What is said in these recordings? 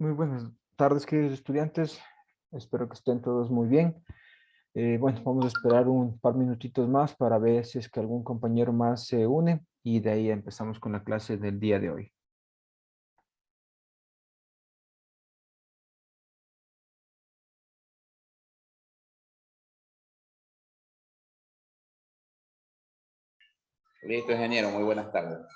Muy buenas tardes, queridos estudiantes. Espero que estén todos muy bien. Bueno, vamos a esperar un par minutitos más para ver si es que algún compañero más se une y de ahí empezamos con la clase del día de hoy. Listo, ingeniero, muy buenas tardes.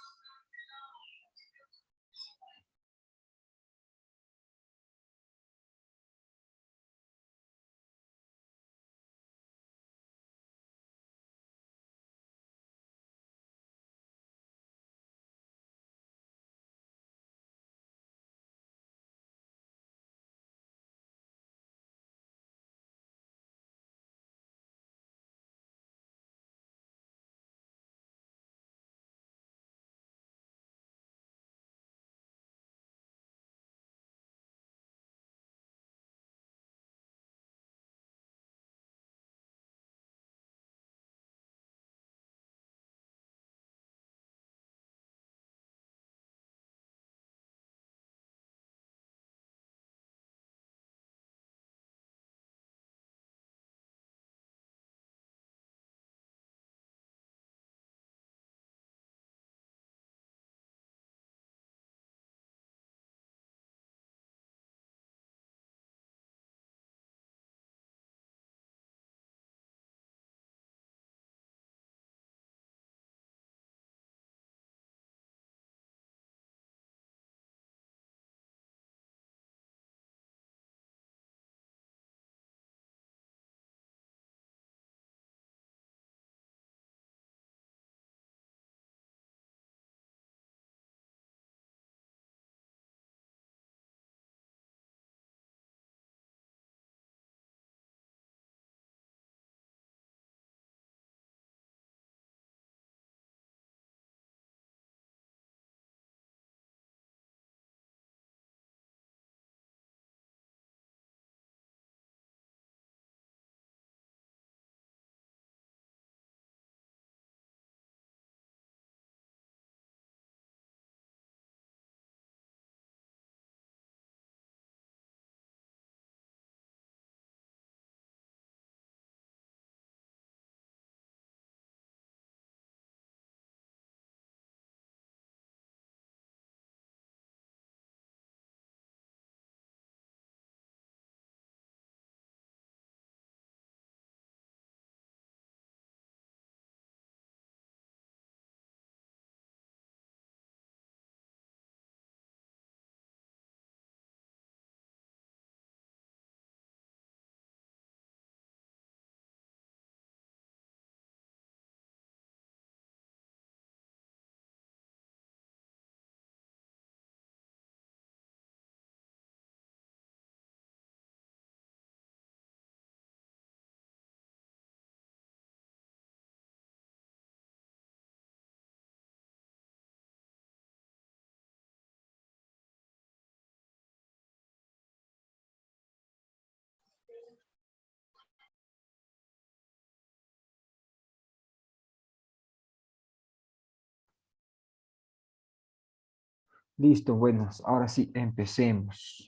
Listo, buenas. Ahora sí, empecemos.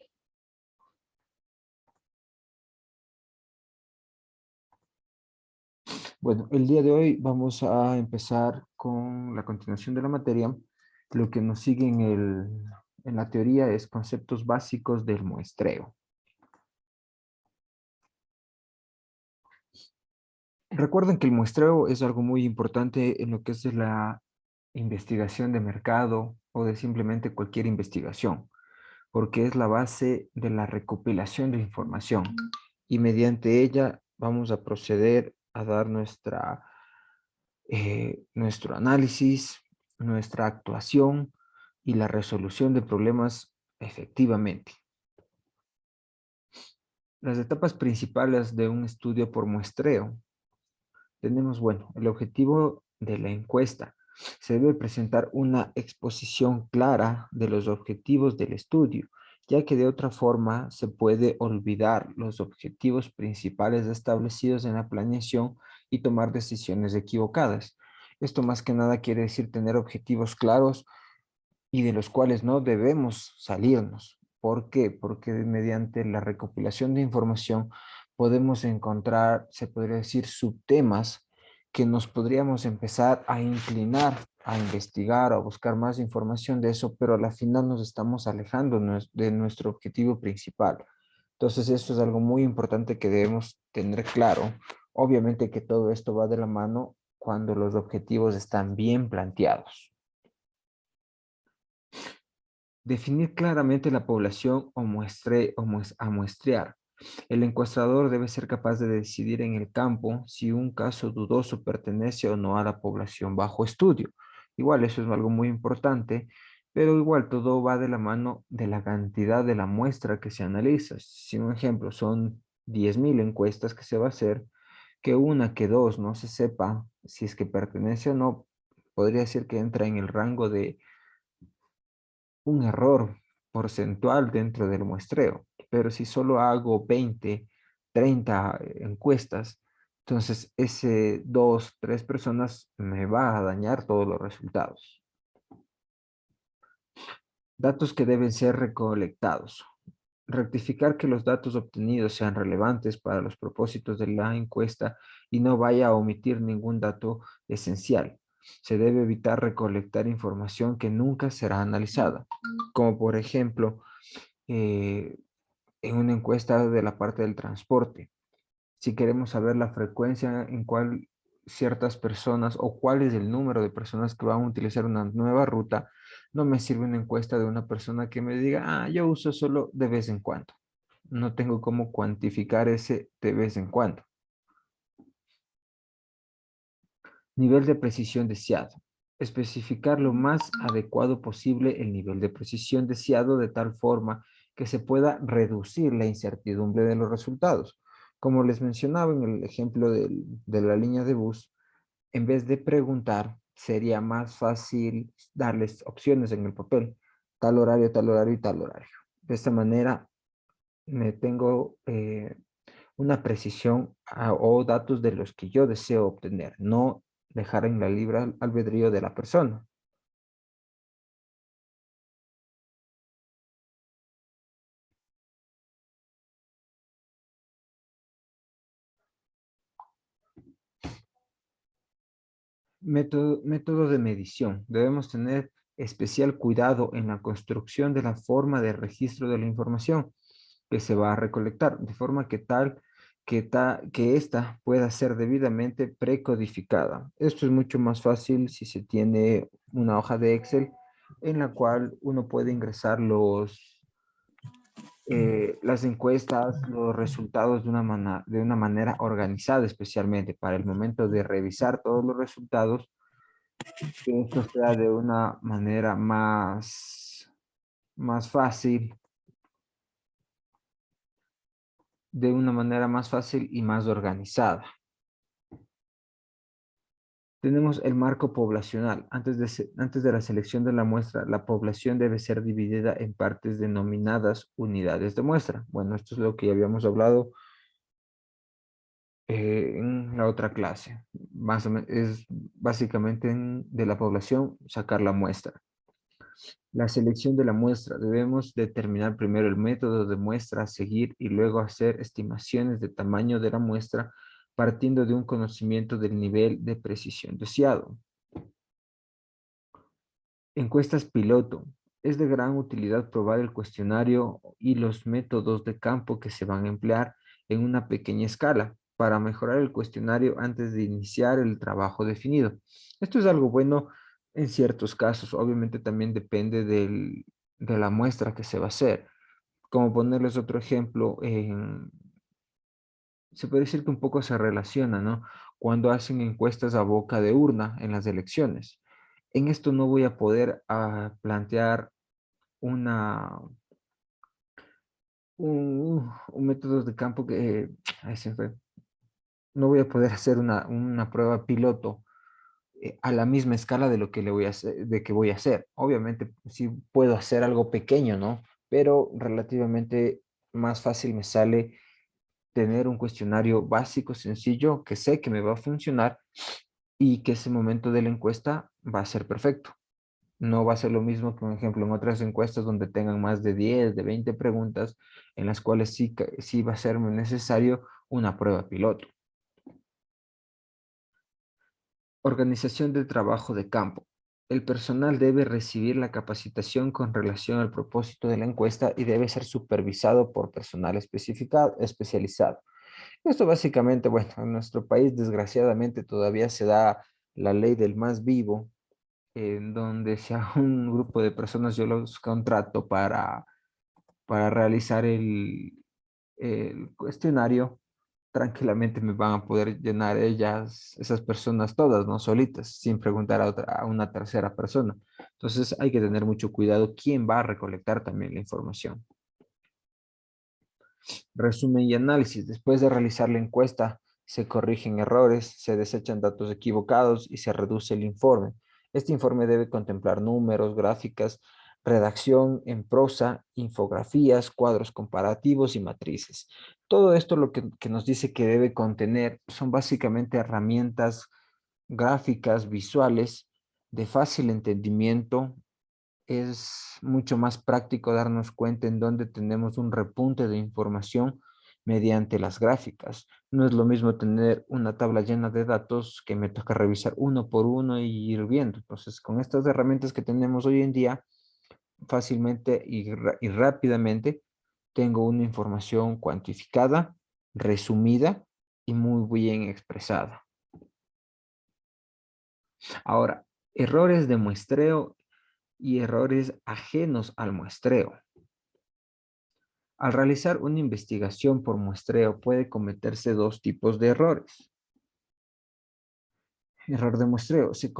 Bueno, el día de hoy vamos a empezar con la continuación de la materia. Lo que nos sigue en la teoría es conceptos básicos del muestreo. Recuerden que el muestreo es algo muy importante en lo que es la investigación de mercado o de simplemente cualquier investigación, porque es la base de la recopilación de información y mediante ella vamos a proceder a dar nuestro análisis, nuestra actuación y la resolución de problemas efectivamente. Las etapas principales de un estudio por muestreo. Tenemos, bueno, el objetivo de la encuesta. Se debe presentar una exposición clara de los objetivos del estudio, ya que de otra forma se puede olvidar los objetivos principales establecidos en la planeación y tomar decisiones equivocadas. Esto más que nada quiere decir tener objetivos claros y de los cuales no debemos salirnos. ¿Por qué? Porque mediante la recopilación de información podemos encontrar, se podría decir, subtemas que nos podríamos empezar a inclinar, a investigar o a buscar más información de eso, pero a la final nos estamos alejando de nuestro objetivo principal. Entonces, eso es algo muy importante que debemos tener claro. Obviamente que todo esto va de la mano cuando los objetivos están bien planteados. Definir claramente la población a muestrear. El encuestador debe ser capaz de decidir en el campo si un caso dudoso pertenece o no a la población bajo estudio. Igual eso es algo muy importante, pero igual todo va de la mano de la cantidad de la muestra que se analiza. Si un ejemplo son 10.000 encuestas que se va a hacer, que una, que dos no se sepa si es que pertenece o no, podría decir que entra en el rango de un error porcentual dentro del muestreo. Pero si solo hago 20, 30 encuestas, entonces ese dos, tres personas me va a dañar todos los resultados. Datos que deben ser recolectados. Rectificar que los datos obtenidos sean relevantes para los propósitos de la encuesta y no vaya a omitir ningún dato esencial. Se debe evitar recolectar información que nunca será analizada, como por ejemplo, eh, en una encuesta de la parte del transporte. Si queremos saber la frecuencia en cuál ciertas personas o cuál es el número de personas que van a utilizar una nueva ruta, no me sirve una encuesta de una persona que me diga, yo uso solo de vez en cuando. No tengo cómo cuantificar ese de vez en cuando. Nivel de precisión deseado. Especificar lo más adecuado posible el nivel de precisión deseado de tal forma que se pueda reducir la incertidumbre de los resultados. Como les mencionaba en el ejemplo de la línea de bus, en vez de preguntar, sería más fácil darles opciones en el papel, tal horario y tal horario. De esta manera me tengo una precisión o datos de los que yo deseo obtener, no dejar en la libre albedrío de la persona. Método de medición. Debemos tener especial cuidado en la construcción de la forma de registro de la información que se va a recolectar, de forma que ésta pueda ser debidamente precodificada. Esto es mucho más fácil si se tiene una hoja de Excel en la cual uno puede ingresar las encuestas, los resultados de una manera organizada, especialmente para el momento de revisar todos los resultados, que esto sea de una manera más fácil, de una manera más fácil y más organizada. Tenemos el marco poblacional. Antes de la selección de la muestra, la población debe ser dividida en partes denominadas unidades de muestra. Bueno, esto es lo que ya habíamos hablado en la otra clase. Más o menos, es básicamente de la población sacar la muestra. La selección de la muestra. Debemos determinar primero el método de muestra a seguir y luego hacer estimaciones de tamaño de la muestra partiendo de un conocimiento del nivel de precisión deseado. Encuestas piloto. Es de gran utilidad probar el cuestionario y los métodos de campo que se van a emplear en una pequeña escala para mejorar el cuestionario antes de iniciar el trabajo definido. Esto es algo bueno en ciertos casos. Obviamente también depende de la muestra que se va a hacer. Como ponerles otro ejemplo, se puede decir que un poco se relaciona, ¿no? Cuando hacen encuestas a boca de urna en las elecciones. En esto no voy a poder plantear una, un método de campo que, ay, se fue. No voy a poder hacer una prueba piloto a la misma escala de lo que le voy a hacer, de que voy a hacer. Obviamente sí puedo hacer algo pequeño, ¿no? Pero relativamente más fácil me sale tener un cuestionario básico, sencillo, que sé que me va a funcionar y que ese momento de la encuesta va a ser perfecto. No va a ser lo mismo que, por ejemplo, en otras encuestas donde tengan más de 10, de 20 preguntas, en las cuales sí, sí va a ser necesario una prueba piloto. Organización del trabajo de campo. El personal debe recibir la capacitación con relación al propósito de la encuesta y debe ser supervisado por personal especializado. Esto básicamente, bueno, en nuestro país desgraciadamente todavía se da la ley del más vivo, en donde si a un grupo de personas yo los contrato para realizar el cuestionario, tranquilamente me van a poder llenar esas personas todas, ¿no? Solitas, sin preguntar a una tercera persona. Entonces hay que tener mucho cuidado quién va a recolectar también la información. Resumen y análisis. Después de realizar la encuesta, se corrigen errores, se desechan datos equivocados y se reduce el informe. Este informe debe contemplar números, gráficas, redacción en prosa, infografías, cuadros comparativos y matrices. Todo esto lo que nos dice que debe contener son básicamente herramientas gráficas, visuales, de fácil entendimiento. Es mucho más práctico darnos cuenta en dónde tenemos un repunte de información mediante las gráficas. No es lo mismo tener una tabla llena de datos que me toca revisar uno por uno y ir viendo. Entonces, con estas herramientas que tenemos hoy en día, fácilmente y rápidamente tengo una información cuantificada, resumida y muy bien expresada. Ahora, errores de muestreo y errores ajenos al muestreo. Al realizar una investigación por muestreo puede cometerse dos tipos de errores. Error de muestreo se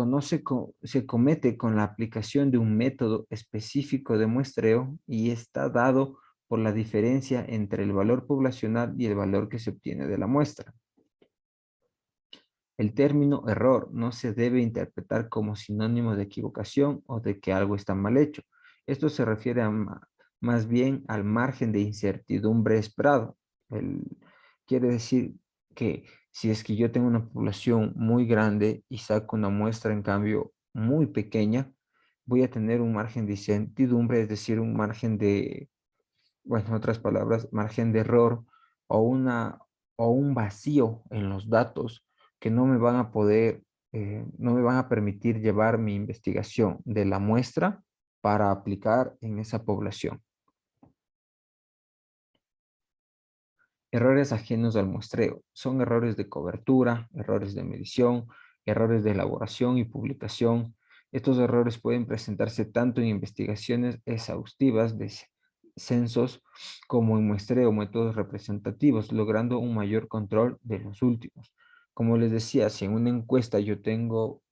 comete con la aplicación de un método específico de muestreo y está dado por la diferencia entre el valor poblacional y el valor que se obtiene de la muestra. El término error no se debe interpretar como sinónimo de equivocación o de que algo está mal hecho. Esto se refiere más bien al margen de incertidumbre esperado. Quiere decir que si es que yo tengo una población muy grande y saco una muestra en cambio muy pequeña, voy a tener un margen de incertidumbre, es decir, un margen de, bueno, en otras palabras, margen de error o, o un vacío en los datos que no me van a poder, no me van a permitir llevar mi investigación de la muestra para aplicar en esa población. Errores ajenos al muestreo. Son errores de cobertura, errores de medición, errores de elaboración y publicación. Estos errores pueden presentarse tanto en investigaciones exhaustivas de censos como en muestreo, métodos representativos, logrando un mayor control de los últimos. Como les decía, si en una encuesta yo tengo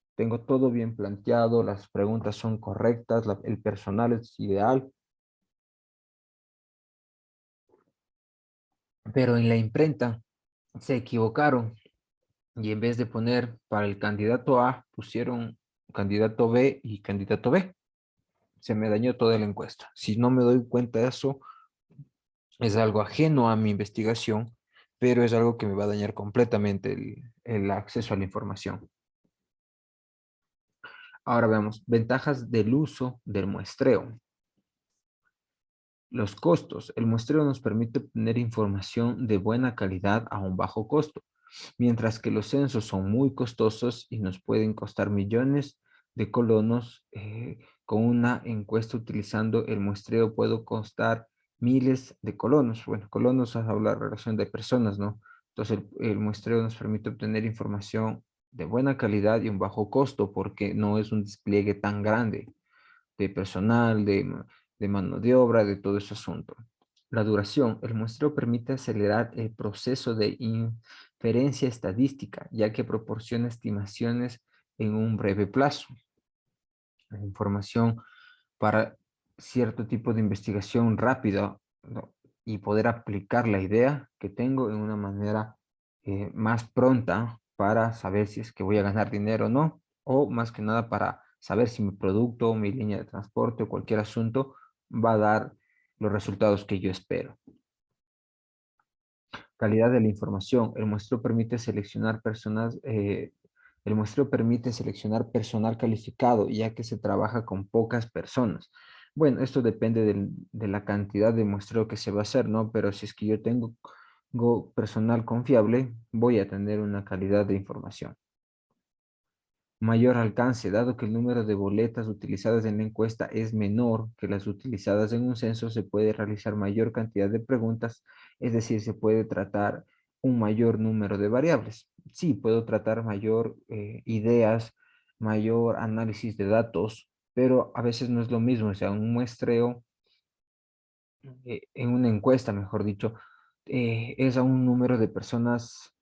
todo bien planteado, las preguntas son correctas, el personal es ideal, pero en la imprenta se equivocaron y en vez de poner para el candidato A, pusieron candidato B y candidato B. Se me dañó toda la encuesta. Si no me doy cuenta de eso, es algo ajeno a mi investigación, pero es algo que me va a dañar completamente el acceso a la información. Ahora veamos, ventajas del uso del muestreo. Los costos. El muestreo nos permite obtener información de buena calidad a un bajo costo, mientras que los censos son muy costosos y nos pueden costar millones de colonos. Con una encuesta utilizando el muestreo puedo costar miles de colonos. Bueno, colonos habla de relación de personas, ¿no? Entonces el muestreo nos permite obtener información de buena calidad y un bajo costo porque no es un despliegue tan grande de personal, de mano de obra, de todo ese asunto. La duración. El muestreo permite acelerar el proceso de inferencia estadística, ya que proporciona estimaciones en un breve plazo. La información para cierto tipo de investigación rápida, ¿no? Y poder aplicar la idea que tengo en una manera más pronta para saber si es que voy a ganar dinero o no, o más que nada para saber si mi producto, mi línea de transporte o cualquier asunto va a dar los resultados que yo espero. Calidad de la información. El muestreo permite seleccionar personas, El muestreo permite seleccionar personal calificado, ya que se trabaja con pocas personas. Bueno, esto depende de la cantidad de muestreo que se va a hacer, ¿no? Pero si es que yo tengo personal confiable, voy a tener una calidad de información. Mayor alcance, dado que el número de boletas utilizadas en la encuesta es menor que las utilizadas en un censo, se puede realizar mayor cantidad de preguntas, es decir, se puede tratar un mayor número de variables. Sí, puedo tratar mayor ideas, mayor análisis de datos, pero a veces no es lo mismo, o sea, un muestreo en una encuesta, mejor dicho, es a un número de personas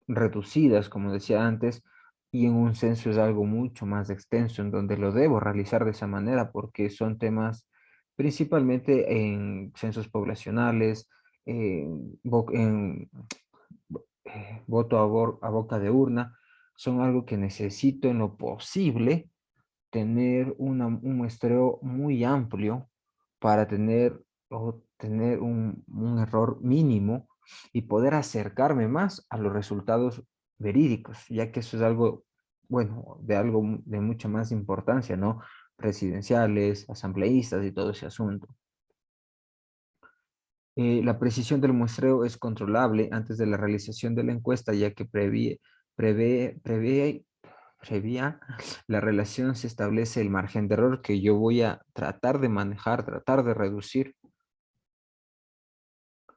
reducidas, como decía antes, y en un censo es algo mucho más extenso, en donde lo debo realizar de esa manera, porque son temas principalmente en censos poblacionales, en voto a boca de urna, son algo que necesito en lo posible tener un muestreo muy amplio para tener un error mínimo y poder acercarme más a los resultados verídicos, ya que eso es algo, bueno, de algo de mucha más importancia, ¿no? Presidenciales, asambleístas y todo ese asunto. La precisión del muestreo es controlable antes de la realización de la encuesta, ya que previa la relación se establece el margen de error que yo voy a tratar de manejar, tratar de reducir.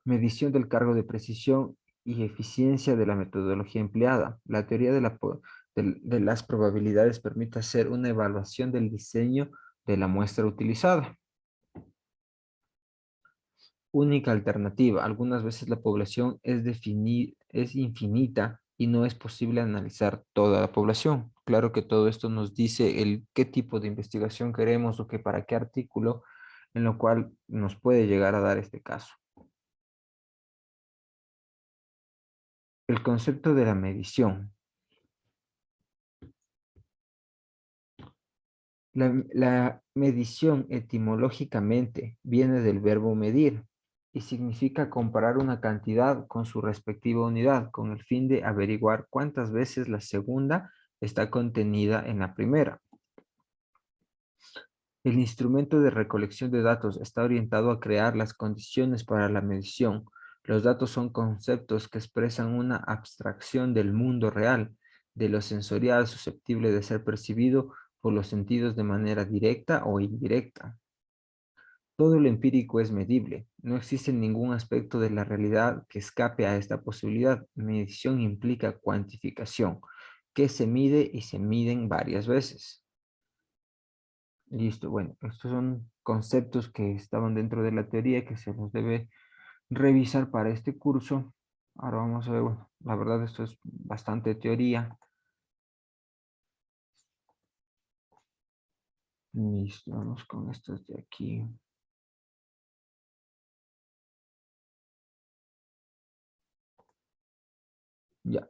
Medición del cargo de precisión y eficiencia de la metodología empleada. La teoría de las probabilidades permite hacer una evaluación del diseño de la muestra utilizada. Única alternativa. Algunas veces la población es infinita y no es posible analizar toda la población. Claro que todo esto nos dice el qué tipo de investigación queremos o que para qué artículo, en lo cual nos puede llegar a dar este caso. El concepto de la medición. La medición etimológicamente viene del verbo medir y significa comparar una cantidad con su respectiva unidad con el fin de averiguar cuántas veces la segunda está contenida en la primera. El instrumento de recolección de datos está orientado a crear las condiciones para la medición. Los datos son conceptos que expresan una abstracción del mundo real, de lo sensorial susceptible de ser percibido por los sentidos de manera directa o indirecta. Todo lo empírico es medible. No existe ningún aspecto de la realidad que escape a esta posibilidad. Medición implica cuantificación, que se mide y se miden varias veces. Listo, bueno, estos son conceptos que estaban dentro de la teoría que se los debe revisar para este curso. Ahora vamos a ver, bueno, la verdad esto es bastante teoría. Listo, vamos con estos de aquí. Ya,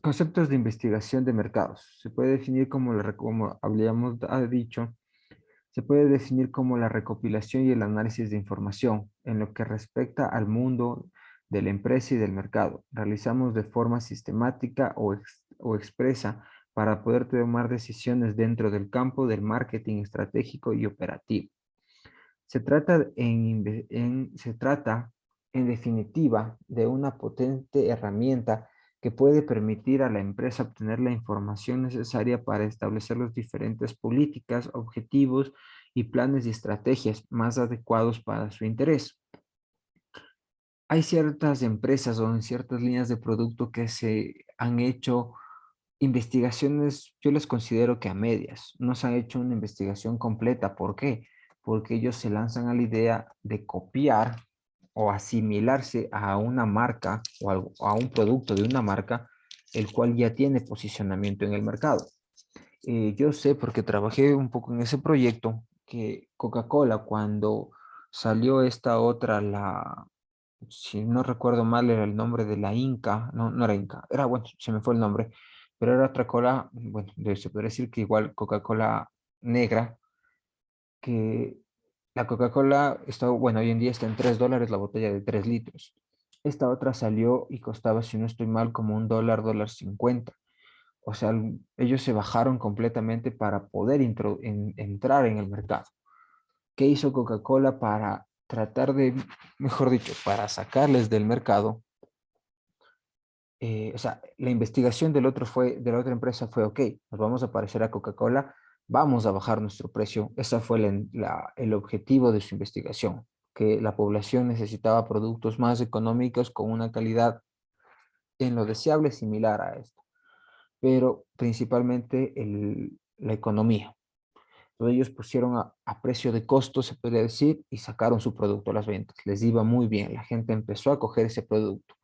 conceptos de investigación de mercados. Se puede definir como habíamos dicho, se puede definir como la recopilación y el análisis de información en lo que respecta al mundo de la empresa y del mercado. Realizamos de forma sistemática o expresa para poder tomar decisiones dentro del campo del marketing estratégico y operativo. Se trata, en definitiva, de una potente herramienta que puede permitir a la empresa obtener la información necesaria para establecer las diferentes políticas, objetivos y planes y estrategias más adecuados para su interés. Hay ciertas empresas o en ciertas líneas de producto que se han hecho investigaciones, yo les considero que a medias, no se han hecho una investigación completa. ¿Por qué? Porque ellos se lanzan a la idea de copiar o asimilarse a una marca o a un producto de una marca, el cual ya tiene posicionamiento en el mercado. Yo sé porque trabajé un poco en ese proyecto que Coca-Cola cuando salió esta otra, si no recuerdo mal, era el nombre de la Inca, no, no era Inca, era, bueno, se me fue el nombre, pero era otra cola, bueno, se podría decir que igual Coca-Cola negra, que la Coca-Cola está, bueno, hoy en día está en $3 la botella de 3 litros. Esta otra salió y costaba, si no estoy mal, como $1, $1.50. O sea, ellos se bajaron completamente para poder entrar en el mercado. ¿Qué hizo Coca-Cola para tratar de, mejor dicho, para sacarles del mercado? O sea, la investigación de la otra empresa fue, ok, nos vamos a parecer a Coca-Cola, vamos a bajar nuestro precio. Ese fue el objetivo de su investigación, que la población necesitaba productos más económicos con una calidad en lo deseable similar a esto, pero principalmente la economía. Entonces ellos pusieron a precio de costo, se podría decir, y sacaron su producto a las ventas. Les iba muy bien, la gente empezó a coger ese producto.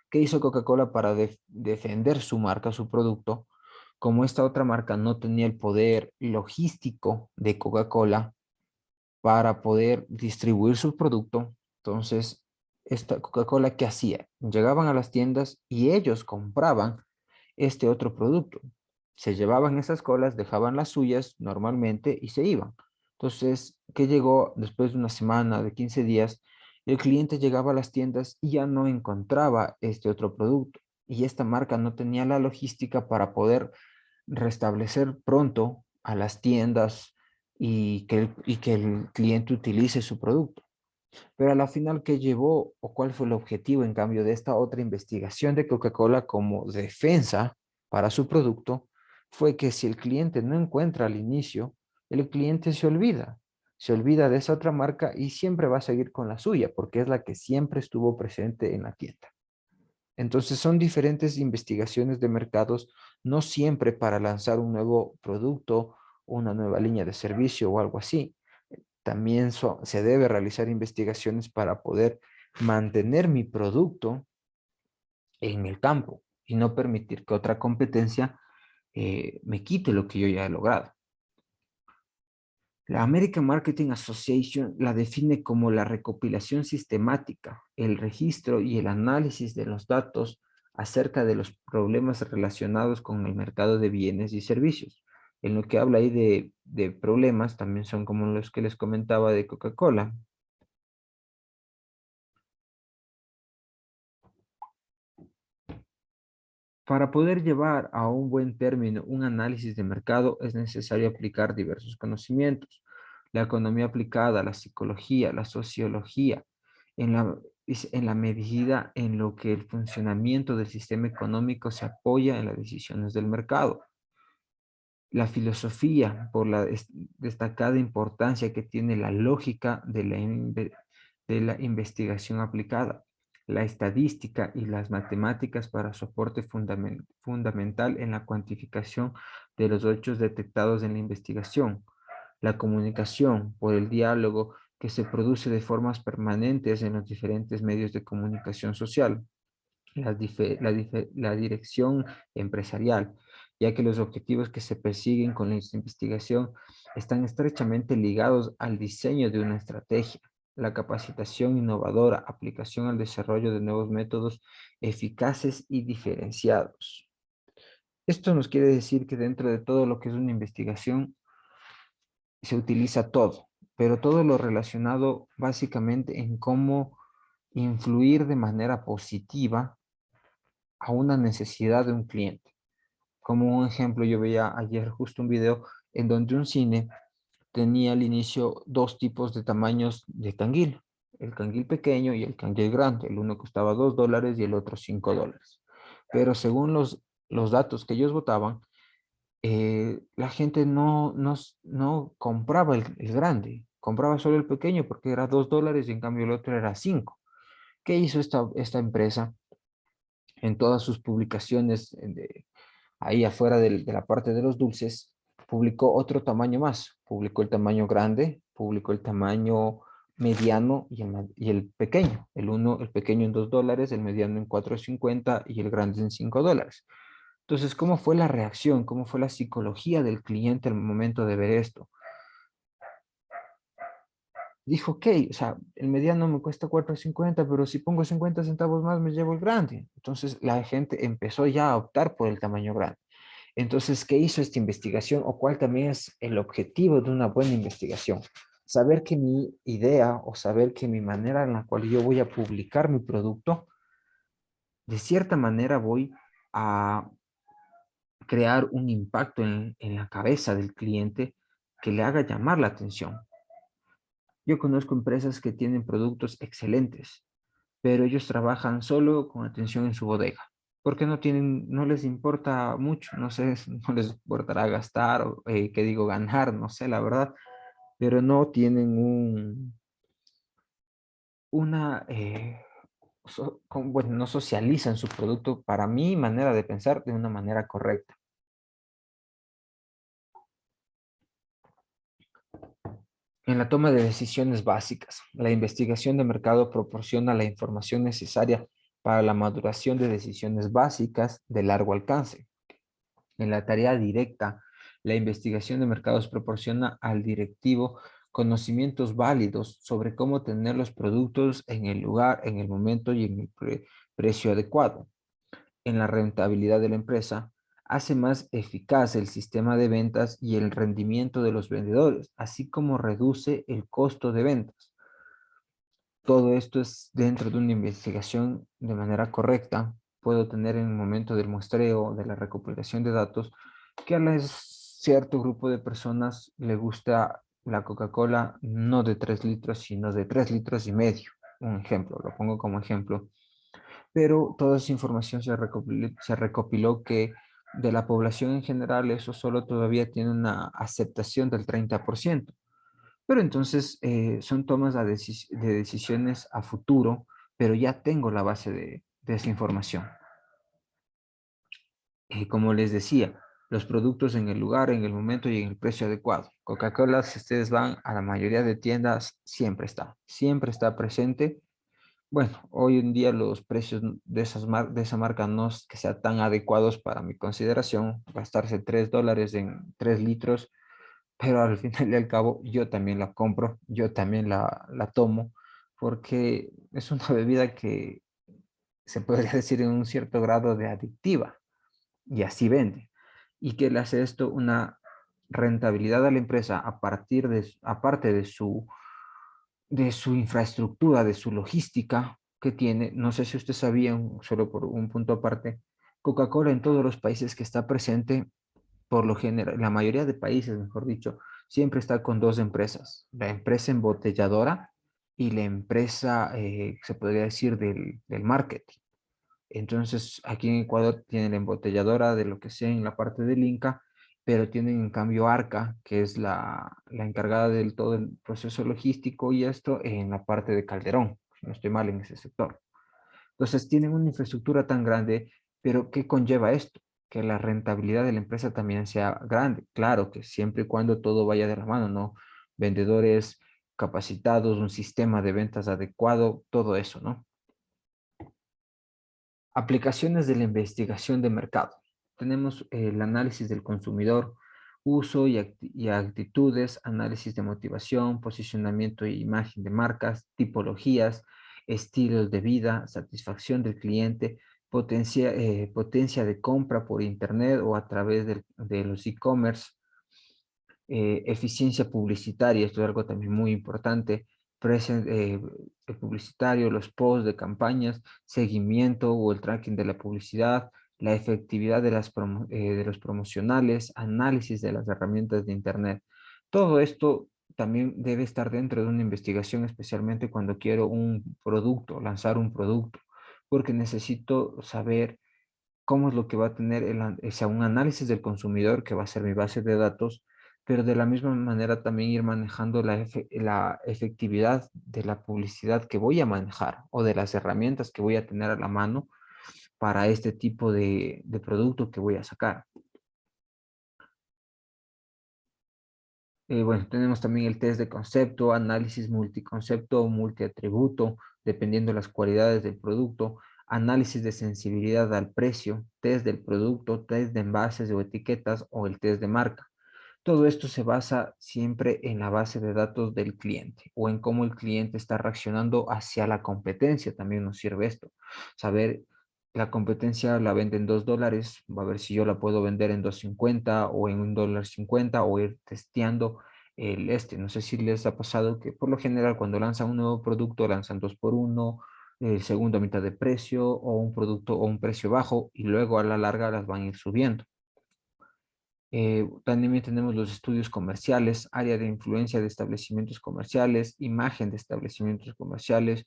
¿Qué hizo Coca-Cola para defender su marca, su producto? Como esta otra marca no tenía el poder logístico de Coca-Cola para poder distribuir su producto, entonces esta Coca-Cola, ¿qué hacía? Llegaban a las tiendas y ellos compraban este otro producto. Se llevaban esas colas, dejaban las suyas normalmente y se iban. Entonces, ¿qué llegó después de una semana, de 15 días? El cliente llegaba a las tiendas y ya no encontraba este otro producto. Y esta marca no tenía la logística para poder restablecer pronto a las tiendas y que el cliente utilice su producto. Pero a la final, ¿qué llevó o cuál fue el objetivo en cambio de esta otra investigación de Coca-Cola como defensa para su producto? Fue que si el cliente no encuentra al inicio, el cliente se olvida de esa otra marca y siempre va a seguir con la suya porque es la que siempre estuvo presente en la tienda. Entonces son diferentes investigaciones de mercados, no siempre para lanzar un nuevo producto, una nueva línea de servicio o algo así. También se debe realizar investigaciones para poder mantener mi producto en el campo y no permitir que otra competencia me quite lo que yo ya he logrado. La American Marketing Association la define como la recopilación sistemática, el registro y el análisis de los datos acerca de los problemas relacionados con el mercado de bienes y servicios. En lo que habla ahí de problemas, también son como los que les comentaba de Coca-Cola. Para poder llevar a un buen término un análisis de mercado es necesario aplicar diversos conocimientos. La economía aplicada, la psicología, la sociología, en en la medida en lo que el funcionamiento del sistema económico se apoya en las decisiones del mercado. La filosofía, por la destacada importancia que tiene la lógica de la investigación aplicada, la estadística y las matemáticas para soporte fundamental en la cuantificación de los hechos detectados en la investigación, la comunicación por el diálogo que se produce de formas permanentes en los diferentes medios de comunicación social, la dirección empresarial, ya que los objetivos que se persiguen con la investigación están estrechamente ligados al diseño de una estrategia, la capacitación innovadora, aplicación al desarrollo de nuevos métodos eficaces y diferenciados. Esto nos quiere decir que dentro de todo lo que es una investigación se utiliza todo, pero todo lo relacionado básicamente en cómo influir de manera positiva a una necesidad de un cliente. Como un ejemplo, yo veía ayer justo un video en donde un cine tenía al inicio dos tipos de tamaños de canguil, el canguil pequeño y el canguil grande. El uno costaba $2 y el otro $5. Pero según los datos que ellos votaban, la gente no compraba el grande, compraba solo el pequeño porque era $2 y en cambio el otro era 5. ¿Qué hizo esta empresa? En todas sus publicaciones ahí afuera de la parte de los dulces, publicó otro tamaño más. Publicó el tamaño grande, publicó el tamaño mediano y el pequeño. El pequeño en $2, el mediano en 4.50 y el grande en $5. Entonces, ¿cómo fue la reacción? ¿Cómo fue la psicología del cliente al momento de ver esto? Dijo, ok, o sea, el mediano me cuesta 4.50, pero si pongo 50 centavos más me llevo el grande. Entonces la gente empezó ya a optar por el tamaño grande. Entonces, ¿qué hizo esta investigación o cuál también es el objetivo de una buena investigación? Saber que mi idea o saber que mi manera en la cual yo voy a publicar mi producto, de cierta manera voy a crear un impacto en la cabeza del cliente que le haga llamar la atención. Yo conozco empresas que tienen productos excelentes, pero ellos trabajan solo con atención en su bodega, porque no les importa mucho, no sé, no les importará gastar o, qué digo, ganar, no sé, la verdad, pero no tienen una, bueno, no socializan su producto, para mi manera de pensar, de una manera correcta. En la toma de decisiones básicas, la investigación de mercado proporciona la información necesaria para la maduración de decisiones básicas de largo alcance. En la tarea directa, la investigación de mercados proporciona al directivo conocimientos válidos sobre cómo tener los productos en el lugar, en el momento y en el precio adecuado. En la rentabilidad de la empresa, hace más eficaz el sistema de ventas y el rendimiento de los vendedores, así como reduce el costo de ventas. Todo esto es dentro de una investigación de manera correcta. Puedo tener en el momento del muestreo, de la recopilación de datos, que a cierto grupo de personas le gusta la Coca-Cola no de 3 litros, sino de 3 litros y medio. Un ejemplo, lo pongo como ejemplo. Pero toda esa información se recopiló que de la población en general eso solo todavía tiene una aceptación del 30%. Pero entonces son tomas de decisiones a futuro, pero ya tengo la base de esa información. Como les decía, los productos en el lugar, en el momento y en el precio adecuado. Coca-Cola, si ustedes van a la mayoría de tiendas, siempre está presente. Bueno, hoy en día los precios de de esa marca no es que sean tan adecuados para mi consideración. Gastarse $3 en 3 litros, pero al final y al cabo yo también la compro, yo también la tomo, porque es una bebida que se podría decir en un cierto grado de adictiva y así vende. ¿Y que le hace esto una rentabilidad a la empresa a partir aparte de su infraestructura, de su logística que tiene? No sé si usted sabía, solo por un punto aparte, Coca-Cola en todos los países que está presente, por lo general, la mayoría de países, mejor dicho, siempre está con dos empresas, la empresa embotelladora y la empresa, se podría decir, del marketing. Entonces, aquí en Ecuador tienen la embotelladora de lo que sea en la parte del Inca, pero tienen en cambio Arca, que es la encargada del todo el proceso logístico y esto en la parte de Calderón, si no estoy mal en ese sector. Entonces, tienen una infraestructura tan grande, pero ¿qué conlleva esto? Que la rentabilidad de la empresa también sea grande. Claro que siempre y cuando todo vaya de la mano, ¿no? Vendedores capacitados, un sistema de ventas adecuado, todo eso, ¿no? Aplicaciones de la investigación de mercado. Tenemos el análisis del consumidor, uso y actitudes, análisis de motivación, posicionamiento e imagen de marcas, tipologías, estilos de vida, satisfacción del cliente, potencia de compra por internet o a través de los e-commerce, eficiencia publicitaria, esto es algo también muy importante, el publicitario, los posts de campañas, seguimiento o el tracking de la publicidad, la efectividad de los promocionales, análisis de las herramientas de Internet. Todo esto también debe estar dentro de una investigación, especialmente cuando quiero un producto, lanzar un producto, porque necesito saber cómo es lo que va a tener o sea, un análisis del consumidor que va a ser mi base de datos, pero de la misma manera también ir manejando la efectividad de la publicidad que voy a manejar o de las herramientas que voy a tener a la mano para este tipo de producto que voy a sacar. Bueno, tenemos también el test de concepto, análisis multiconcepto o multiatributo, dependiendo de las cualidades del producto, análisis de sensibilidad al precio, test del producto, test de envases o etiquetas o el test de marca. Todo esto se basa siempre en la base de datos del cliente o en cómo el cliente está reaccionando hacia la competencia. También nos sirve esto. Saber, la competencia la vende en $2, va a ver si yo la puedo vender en 2.50 o en $1.50 o ir testeando No sé si les ha pasado que por lo general cuando lanzan un nuevo producto lanzan 2 por 1, el segundo a mitad de precio o un producto o un precio bajo y luego a la larga las van a ir subiendo. También tenemos los estudios comerciales, área de influencia de establecimientos comerciales, imagen de establecimientos comerciales,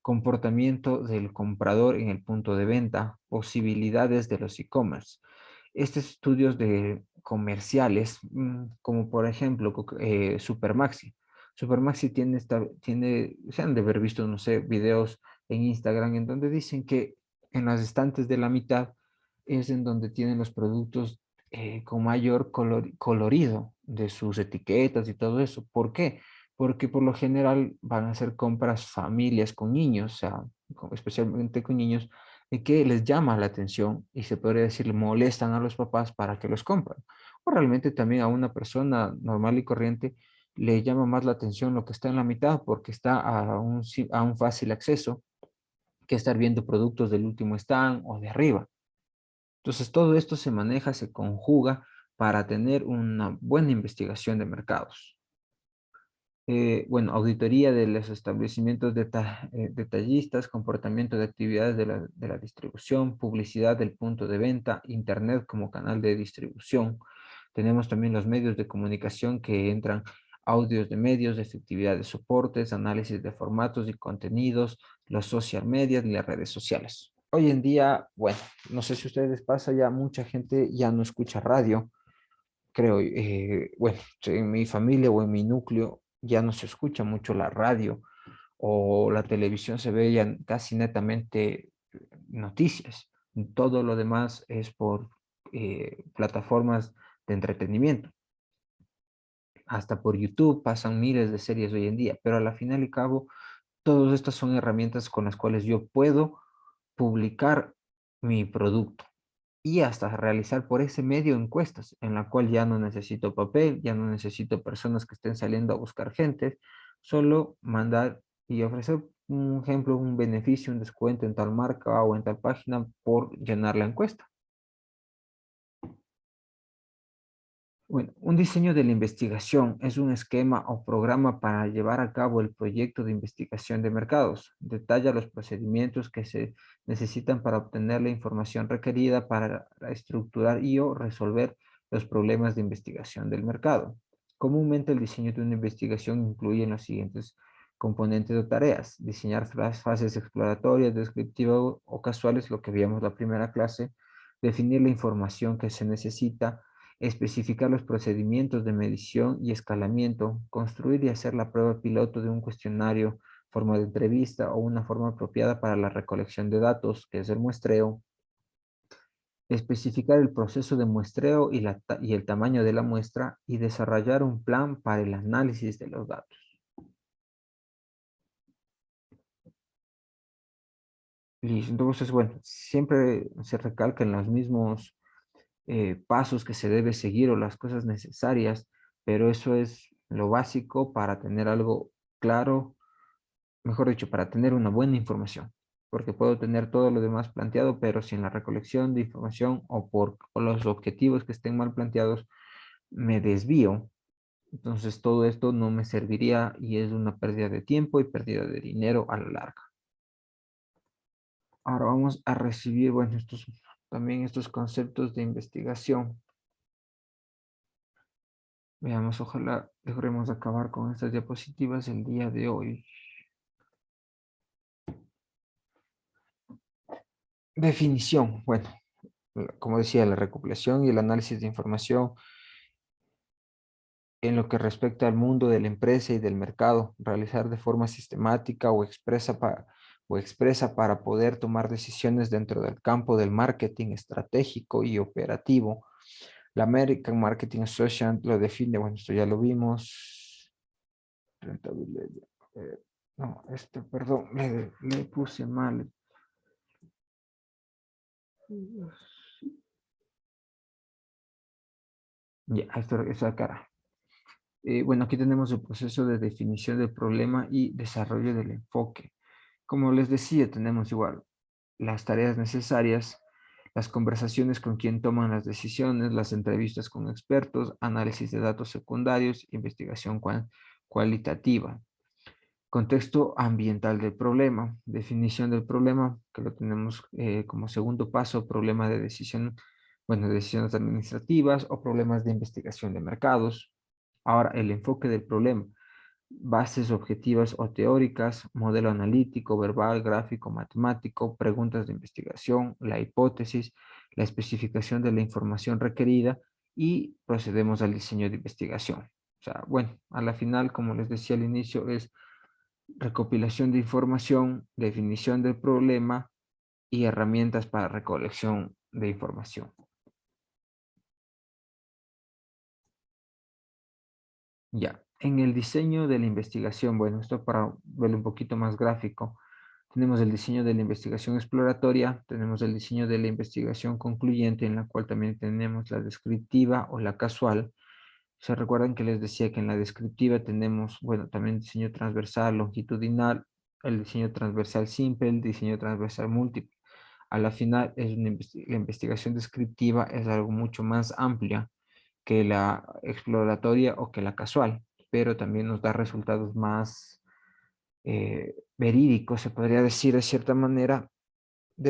comportamiento del comprador en el punto de venta, posibilidades de los e-commerce. Estos estudios de comerciales, como por ejemplo Supermaxi. Supermaxi se han de haber visto, no sé, videos en Instagram en donde dicen que en las estantes de la mitad es en donde tienen los productos con mayor colorido de sus etiquetas y todo eso. ¿Por qué? Porque por lo general van a hacer compras familias con niños, o sea, especialmente con niños, que les llama la atención y se podría decir, le molestan a los papás para que los compren. O realmente también a una persona normal y corriente le llama más la atención lo que está en la mitad porque está a un fácil acceso que estar viendo productos del último stand o de arriba. Entonces, todo esto se maneja, se conjuga para tener una buena investigación de mercados. Bueno, auditoría de los establecimientos detallistas, comportamiento de actividades de la distribución, publicidad del punto de venta, internet como canal de distribución. Tenemos también los medios de comunicación que entran audios de medios, efectividad de soportes, análisis de formatos y contenidos, los social media y las redes sociales. Hoy en día, bueno, no sé si a ustedes pasa ya, mucha gente ya no escucha radio, creo, bueno, en mi familia o en mi núcleo ya no se escucha mucho la radio o la televisión, se ve ya casi netamente noticias. Todo lo demás es por plataformas de entretenimiento. Hasta por YouTube pasan miles de series hoy en día, pero a la final y cabo, todas estas son herramientas con las cuales yo puedo publicar mi producto y hasta realizar por ese medio encuestas, en la cual ya no necesito papel, ya no necesito personas que estén saliendo a buscar gente, solo mandar y ofrecer un ejemplo, un beneficio, un descuento en tal marca o en tal página por llenar la encuesta. Bueno, un diseño de la investigación es un esquema o programa para llevar a cabo el proyecto de investigación de mercados. Detalla los procedimientos que se necesitan para obtener la información requerida para estructurar y o resolver los problemas de investigación del mercado. Comúnmente el diseño de una investigación incluye los siguientes componentes o tareas: diseñar las fases exploratorias, descriptivas o casuales, lo que vimos la primera clase, definir la información que se necesita, especificar los procedimientos de medición y escalamiento, construir y hacer la prueba piloto de un cuestionario, forma de entrevista o una forma apropiada para la recolección de datos, que es el muestreo, especificar el proceso de muestreo y el tamaño de la muestra y desarrollar un plan para el análisis de los datos. Listo. Entonces, bueno, siempre se recalcan los mismos pasos que se debe seguir o las cosas necesarias, pero eso es lo básico para tener algo claro, mejor dicho, para tener una buena información, porque puedo tener todo lo demás planteado, pero sin la recolección de información o los objetivos que estén mal planteados, me desvío. Entonces todo esto no me serviría y es una pérdida de tiempo y pérdida de dinero a la larga. Ahora vamos a recibir, bueno, también estos conceptos de investigación. Veamos, ojalá logremos acabar con estas diapositivas el día de hoy. Definición. Bueno, como decía, la recopilación y el análisis de información en lo que respecta al mundo de la empresa y del mercado, realizar de forma sistemática o expresa para poder tomar decisiones dentro del campo del marketing estratégico y operativo. La American Marketing Association lo define, bueno, esto ya lo vimos. Rentabilidad. No, perdón, le puse mal. Ya, esta cara. Bueno, aquí tenemos el proceso de definición del problema y desarrollo del enfoque. Como les decía, tenemos igual las tareas necesarias, las conversaciones con quien toman las decisiones, las entrevistas con expertos, análisis de datos secundarios, investigación cualitativa. Contexto ambiental del problema, definición del problema, que lo tenemos como segundo paso, problema de decisión Bueno, decisiones administrativas o problemas de investigación de mercados. Ahora, el enfoque del problema. Bases objetivas o teóricas, modelo analítico, verbal, gráfico, matemático, preguntas de investigación, la hipótesis, la especificación de la información requerida y procedemos al diseño de investigación. O sea, bueno, a la final, como les decía al inicio, es recopilación de información, definición del problema y herramientas para recolección de información. Ya, en el diseño de la investigación, bueno, esto para verlo un poquito más gráfico, tenemos el diseño de la investigación exploratoria, tenemos el diseño de la investigación concluyente, en la cual también tenemos la descriptiva o la casual. Se recuerdan que les decía que en la descriptiva tenemos, bueno, también diseño transversal, longitudinal, el diseño transversal simple, el diseño transversal múltiple. A la final, la investigación descriptiva es algo mucho más amplia que la exploratoria o que la casual, pero también nos da resultados más verídicos, se podría decir de cierta manera,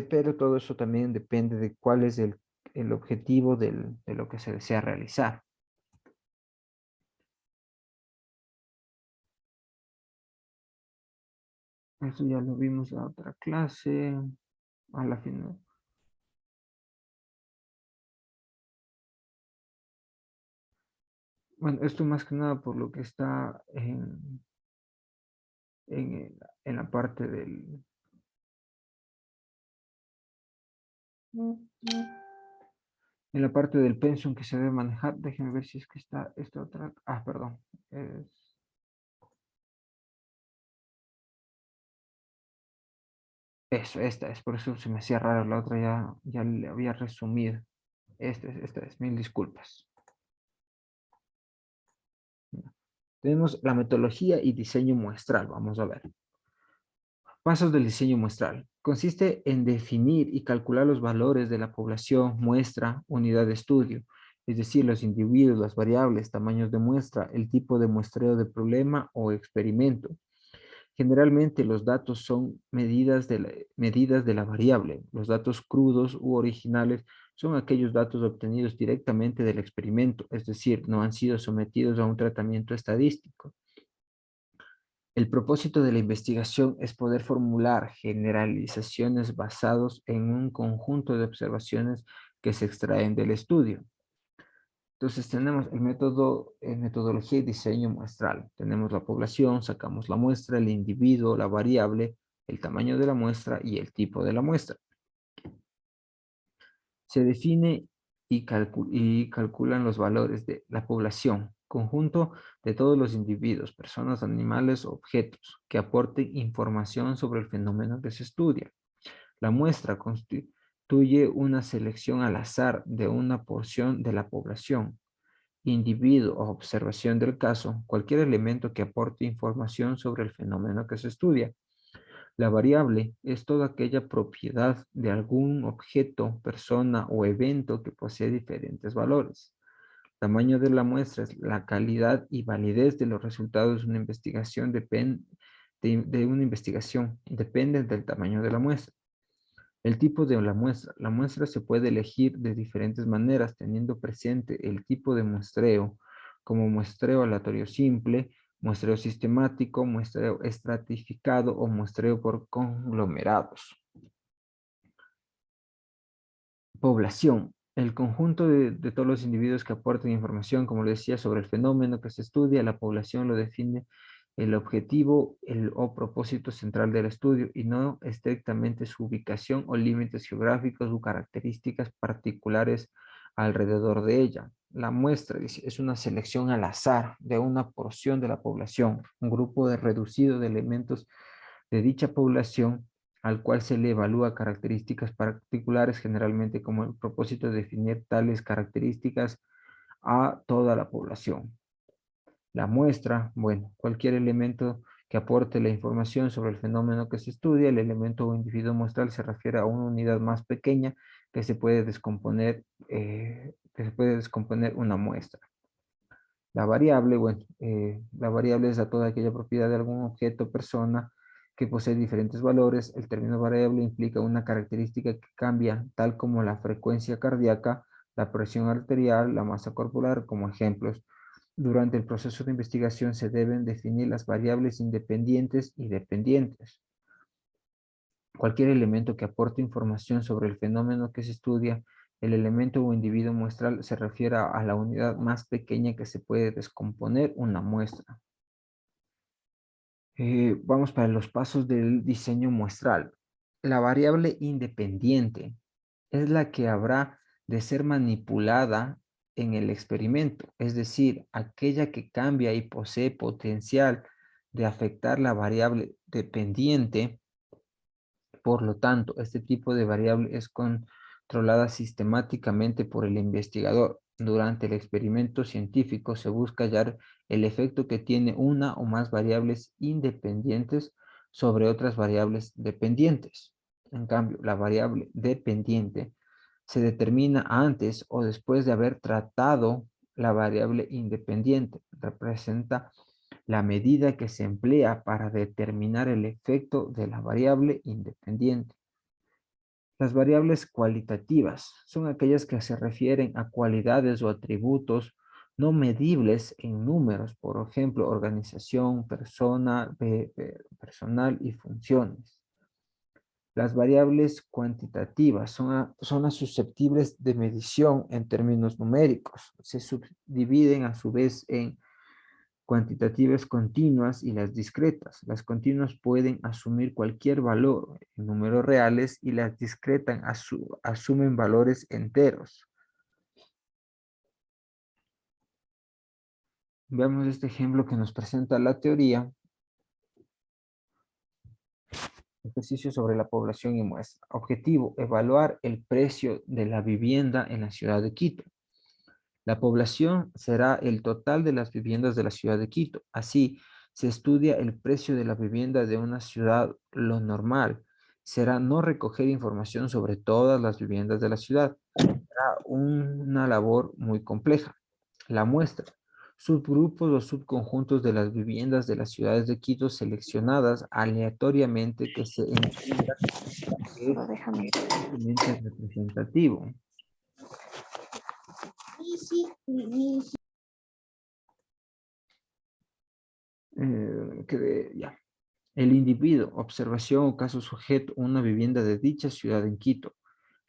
pero todo eso también depende de cuál es el objetivo de lo que se desea realizar. Eso ya lo vimos en la otra clase, a la final. Bueno, esto más que nada por lo que está en la parte en la parte del pensum que se debe manejar. Déjenme ver si es que está esta otra. Ah, perdón. Es, eso, esta es. Por eso se me hacía raro. La otra ya le había resumido. Esta es. Mil disculpas. Tenemos la metodología y diseño muestral. Vamos a ver. Pasos del diseño muestral. Consiste en definir y calcular los valores de la población, muestra, unidad de estudio, es decir, los individuos, las variables, tamaños de muestra, el tipo de muestreo de problema o experimento. Generalmente los datos son medidas de la variable. Los datos crudos u originales son aquellos datos obtenidos directamente del experimento, es decir, no han sido sometidos a un tratamiento estadístico. El propósito de la investigación es poder formular generalizaciones basados en un conjunto de observaciones que se extraen del estudio. Entonces tenemos el método, metodología y diseño muestral. Tenemos la población, sacamos la muestra, el individuo, la variable, el tamaño de la muestra y el tipo de la muestra. Se define y calculan los valores de la población, conjunto de todos los individuos, personas, animales o objetos que aporten información sobre el fenómeno que se estudia. La muestra constituye una selección al azar de una porción de la población, individuo o observación del caso, cualquier elemento que aporte información sobre el fenómeno que se estudia. La variable es toda aquella propiedad de algún objeto, persona o evento que posee diferentes valores. Tamaño de la muestra es la calidad y validez de los resultados de una investigación dependen del tamaño de la muestra. El tipo de la muestra. La muestra se puede elegir de diferentes maneras, teniendo presente el tipo de muestreo, como muestreo aleatorio simple, muestreo sistemático, muestreo estratificado o muestreo por conglomerados. Población. El conjunto de todos los individuos que aportan información, como le decía, sobre el fenómeno que se estudia, la población lo define el objetivo o propósito central del estudio y no estrictamente su ubicación o límites geográficos o características particulares alrededor de ella. La muestra es una selección al azar de una porción de la población, un grupo reducido de elementos de dicha población al cual se le evalúa características particulares, generalmente como el propósito de definir tales características a toda la población. La muestra, bueno, cualquier elemento que aporte la información sobre el fenómeno que se estudia, el elemento o individuo muestral se refiere a una unidad más pequeña que se puede descomponer una muestra. La variable, bueno, la variable es a toda aquella propiedad de algún objeto, persona, que posee diferentes valores. El término variable implica una característica que cambia, tal como la frecuencia cardíaca, la presión arterial, la masa corporal como ejemplos. Durante el proceso de investigación se deben definir las variables independientes y dependientes. Cualquier elemento que aporte información sobre el fenómeno que se estudia, el elemento o individuo muestral se refiere a la unidad más pequeña que se puede descomponer una muestra. Vamos para los pasos del diseño muestral. La variable independiente es la que habrá de ser manipulada en el experimento, es decir, aquella que cambia y posee potencial de afectar la variable dependiente. Por lo tanto, este tipo de variable es controlada sistemáticamente por el investigador. Durante el experimento científico se busca hallar el efecto que tiene una o más variables independientes sobre otras variables dependientes. En cambio, la variable dependiente se determina antes o después de haber tratado la variable independiente. Representa la medida que se emplea para determinar el efecto de la variable independiente. Las variables cualitativas son aquellas que se refieren a cualidades o atributos no medibles en números, por ejemplo, organización, personal y funciones. Las variables cuantitativas son las susceptibles de medición en términos numéricos. Se subdividen a su vez en cuantitativas continuas y las discretas. Las continuas pueden asumir cualquier valor en números reales y las discretas asumen valores enteros. Veamos este ejemplo que nos presenta la teoría. Ejercicio sobre la población y muestra. Objetivo, evaluar el precio de la vivienda en la ciudad de Quito. La población será el total de las viviendas de la ciudad de Quito. Así, se estudia el precio de la vivienda de una ciudad. Lo normal será no recoger información sobre todas las viviendas de la ciudad. Será una labor muy compleja. La muestra. Subgrupos o subconjuntos de las viviendas de las ciudades de Quito seleccionadas aleatoriamente que se entienda que es suficientemente representativo. Ya. El individuo, observación o caso sujeto, una vivienda de dicha ciudad en Quito.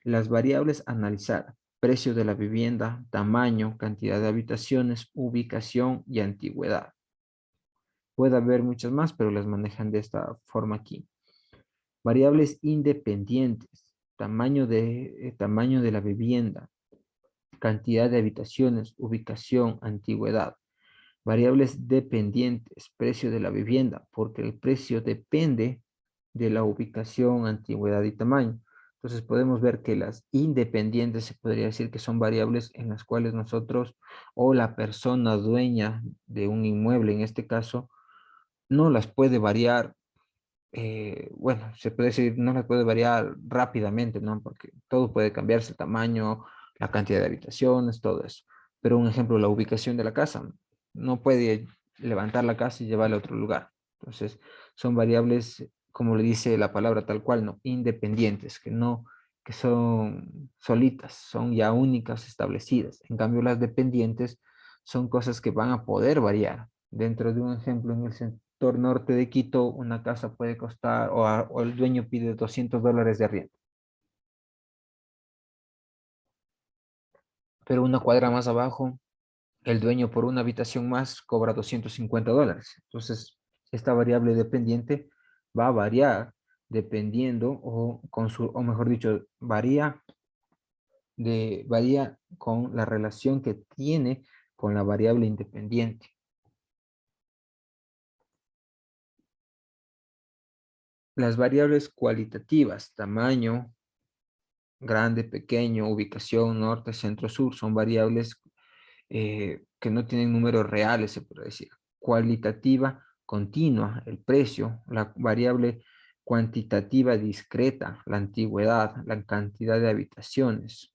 Las variables a analizar, precio de la vivienda, tamaño, cantidad de habitaciones, ubicación y antigüedad. Puede haber muchas más, pero las manejan de esta forma aquí. Variables independientes, tamaño de la vivienda, cantidad de habitaciones, ubicación, antigüedad. Variables dependientes, precio de la vivienda, porque el precio depende de la ubicación, antigüedad y tamaño. Entonces podemos ver que las independientes se podría decir que son variables en las cuales nosotros o la persona dueña de un inmueble, en este caso, no las puede variar. Bueno, se puede decir, no las puede variar rápidamente, ¿no? Porque todo puede cambiarse, el tamaño, la cantidad de habitaciones, todo eso. Pero un ejemplo, la ubicación de la casa. No puede levantar la casa y llevarla a otro lugar. Entonces, son variables, como le dice la palabra tal cual, ¿no? Independientes, que son solitas, son ya únicas, establecidas. En cambio, las dependientes son cosas que van a poder variar. Dentro de un ejemplo, en el sector norte de Quito, una casa puede costar, o el dueño pide $200 de arriendo. Pero una cuadra más abajo, el dueño por una habitación más cobra $250. Entonces, esta variable dependiente va a variar dependiendo o mejor dicho, varía con la relación que tiene con la variable independiente. Las variables cualitativas, tamaño, grande, pequeño, ubicación, norte, centro, sur, son variables que no tienen números reales, se puede decir. Cualitativa, continua, el precio, la variable cuantitativa discreta, la antigüedad, la cantidad de habitaciones.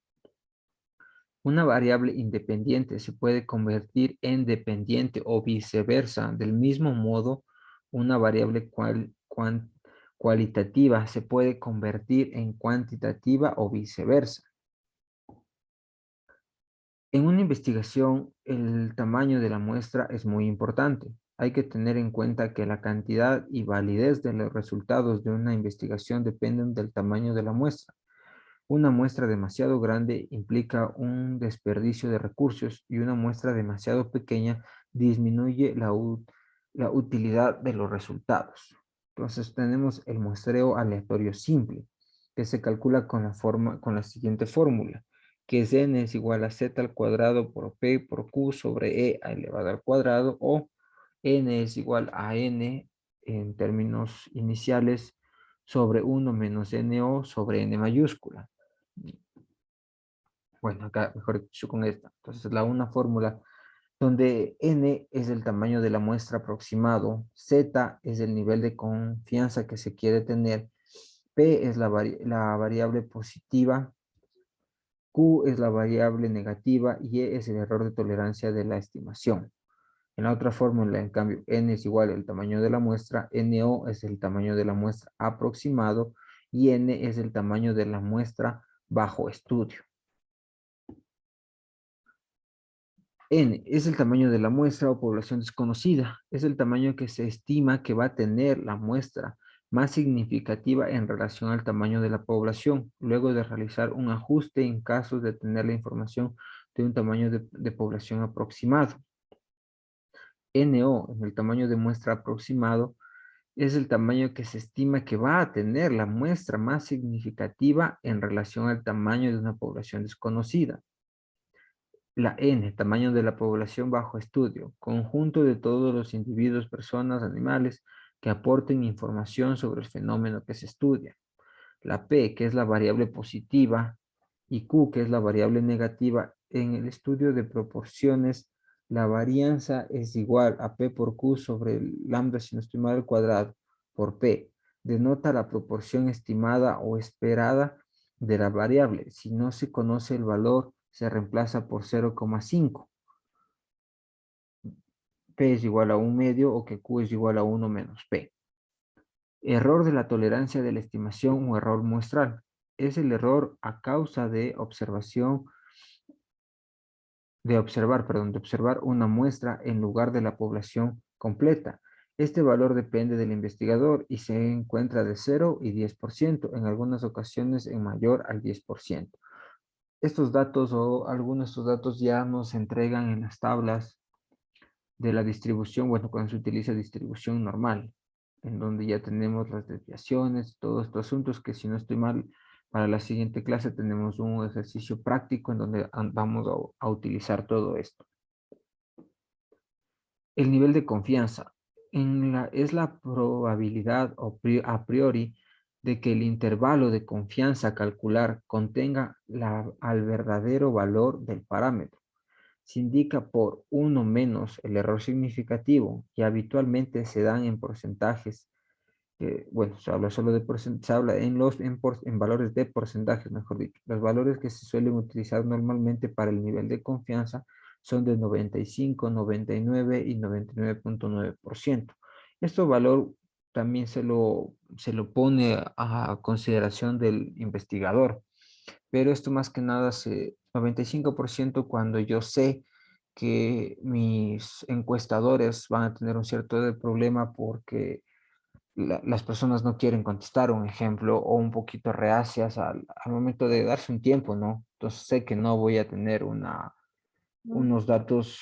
Una variable independiente se puede convertir en dependiente o viceversa. Del mismo modo, una variable cualitativa se puede convertir en cuantitativa o viceversa. En una investigación, el tamaño de la muestra es muy importante. Hay que tener en cuenta que la cantidad y validez de los resultados de una investigación dependen del tamaño de la muestra. Una muestra demasiado grande implica un desperdicio de recursos y una muestra demasiado pequeña disminuye la utilidad de los resultados. Entonces tenemos el muestreo aleatorio simple, que se calcula con la siguiente fórmula, que es n es igual a z al cuadrado por p por q sobre e elevado al cuadrado, o n es igual a n en términos iniciales sobre 1 menos NO sobre N mayúscula. Bueno, acá mejor dicho con esta. Entonces, una fórmula donde N es el tamaño de la muestra aproximado, Z es el nivel de confianza que se quiere tener, P es la variable positiva, Q es la variable negativa y E es el error de tolerancia de la estimación. En la otra fórmula, en cambio, N es igual al tamaño de la muestra, NO es el tamaño de la muestra aproximado y N es el tamaño de la muestra bajo estudio. N es el tamaño de la muestra o población desconocida. Es el tamaño que se estima que va a tener la muestra más significativa en relación al tamaño de la población, luego de realizar un ajuste en caso de tener la información de un tamaño de población aproximado. NO, en el tamaño de muestra aproximado, es el tamaño que se estima que va a tener la muestra más significativa en relación al tamaño de una población desconocida. La N, tamaño de la población bajo estudio, conjunto de todos los individuos, personas, animales que aporten información sobre el fenómeno que se estudia. La P, que es la variable positiva, y Q, que es la variable negativa. En el estudio de proporciones, la varianza es igual a P por Q sobre el lambda, si no estoy mal, al cuadrado, por P. Denota la proporción estimada o esperada de la variable. Si no se conoce el valor, se reemplaza por 0,5. P es igual a 1 medio o que Q es igual a 1 menos P. Error de la tolerancia de la estimación o error muestral. Es el error a causa de observar una muestra en lugar de la población completa. Este valor depende del investigador y se encuentra de 0 y 10%, en algunas ocasiones en mayor al 10%. Estos datos o algunos de estos datos ya nos entregan en las tablas de la distribución, bueno, cuando se utiliza distribución normal, en donde ya tenemos las desviaciones, todos estos asuntos que si no estoy mal, para la siguiente clase tenemos un ejercicio práctico en donde vamos a utilizar todo esto. El nivel de confianza es la probabilidad a priori de que el intervalo de confianza a calcular contenga al verdadero valor del parámetro. Se indica por 1 menos el error significativo y habitualmente se dan en porcentajes. Bueno, se habla solo de porcentajes, se habla en valores de porcentajes, mejor dicho. Los valores que se suelen utilizar normalmente para el nivel de confianza son de 95, 99 y 99.9%. Este valor también se lo pone a consideración del investigador, pero esto más que nada 95% cuando yo sé que mis encuestadores van a tener un cierto problema porque las personas no quieren contestar un ejemplo o un poquito reacias al momento de darse un tiempo, ¿no? Entonces sé que no voy a tener unos datos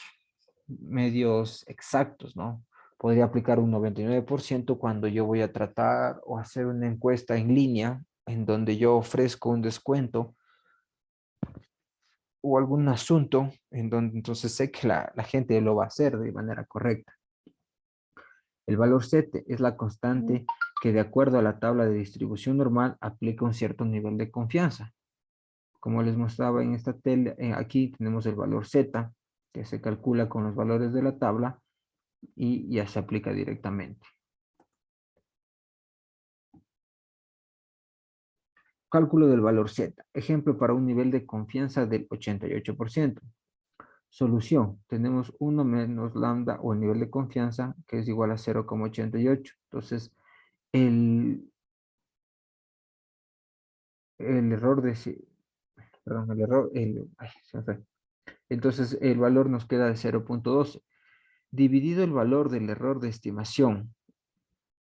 medios exactos, ¿no? Podría aplicar un 99% cuando yo voy a tratar o hacer una encuesta en línea en donde yo ofrezco un descuento o algún asunto en donde entonces sé que la gente lo va a hacer de manera correcta. El valor Z es la constante que de acuerdo a la tabla de distribución normal aplica un cierto nivel de confianza. Como les mostraba en esta tele, aquí tenemos el valor Z que se calcula con los valores de la tabla y ya se aplica directamente. Cálculo del valor Z. Ejemplo para un nivel de confianza del 88%. Solución. Tenemos 1 menos lambda o el nivel de confianza que es igual a 0,88. Entonces, el error de... Perdón, el error... ay, se me fue. Entonces el valor nos queda de 0.12. Dividido el valor del error de estimación,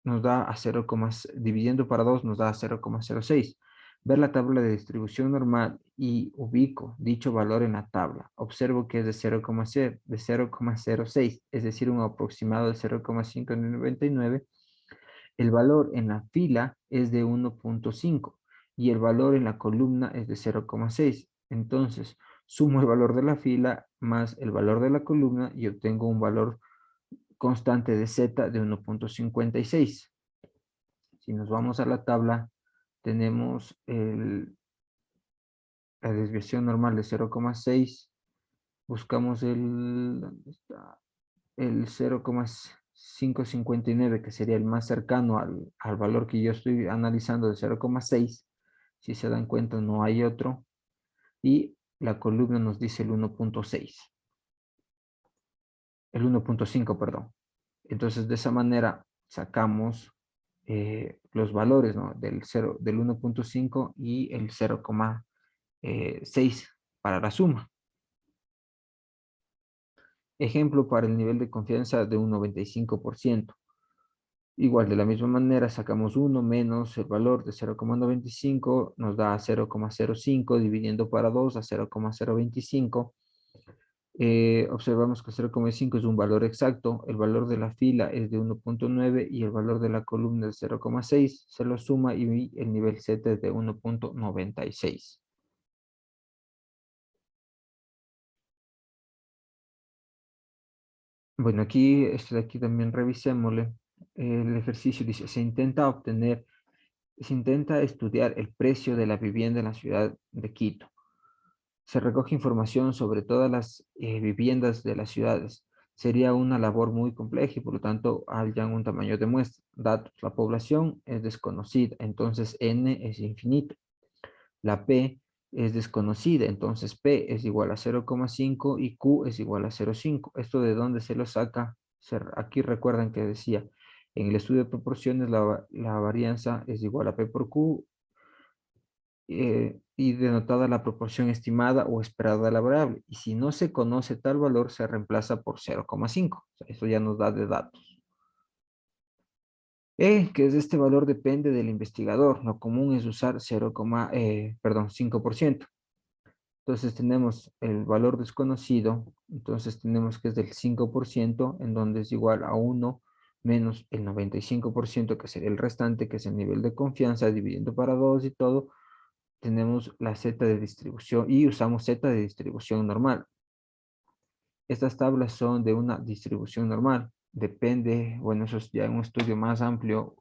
nos da a 0, dividiendo para 2 nos da a 0,06. Ver la tabla de distribución normal y ubico dicho valor en la tabla. Observo que es de 0,06, es decir, un aproximado de 0,599. El valor en la fila es de 1.5 y el valor en la columna es de 0,6. Entonces, sumo el valor de la fila más el valor de la columna y obtengo un valor constante de Z de 1.56. Si nos vamos a la tabla, tenemos la desviación normal de 0,6. Buscamos ¿dónde está? El 0,559, que sería el más cercano al valor que yo estoy analizando de 0,6. Si se dan cuenta, no hay otro. Y la columna nos dice el 1.6. El 1.5, perdón. Entonces, de esa manera sacamos los valores, ¿no? Del 1.5 y el 0,6 para la suma. Ejemplo para el nivel de confianza de un 95%. Igual, de la misma manera, sacamos 1 menos el valor de 0,95, nos da 0,05, dividiendo para 2 a 0,025. Observamos que 0,5 es un valor exacto, el valor de la fila es de 1.9 y el valor de la columna es 0,6, se lo suma y el nivel Z es de 1.96. Bueno, aquí, este de aquí también revisémosle. El ejercicio dice, se intenta estudiar el precio de la vivienda en la ciudad de Quito. Se recoge información sobre todas las viviendas de las ciudades. Sería una labor muy compleja y por lo tanto hayan un tamaño de muestra. Datos. La población es desconocida, entonces N es infinito. La P es desconocida, entonces P es igual a 0,5 y Q es igual a 0,5. ¿Esto de dónde se lo saca? Aquí recuerdan que decía, en el estudio de proporciones la varianza es igual a P por Q y denotada la proporción estimada o esperada de la variable. Y si no se conoce tal valor, se reemplaza por 0,5. O sea, eso ya nos da de datos. Que es este valor depende del investigador. Lo común es usar 5%. Entonces tenemos el valor desconocido. Entonces tenemos que es del 5%, en donde es igual a 1 menos el 95%, que sería el restante, que es el nivel de confianza, dividiendo para 2 y todo, tenemos la Z de distribución y usamos Z de distribución normal. Estas tablas son de una distribución normal. Depende, bueno, eso es ya en un estudio más amplio.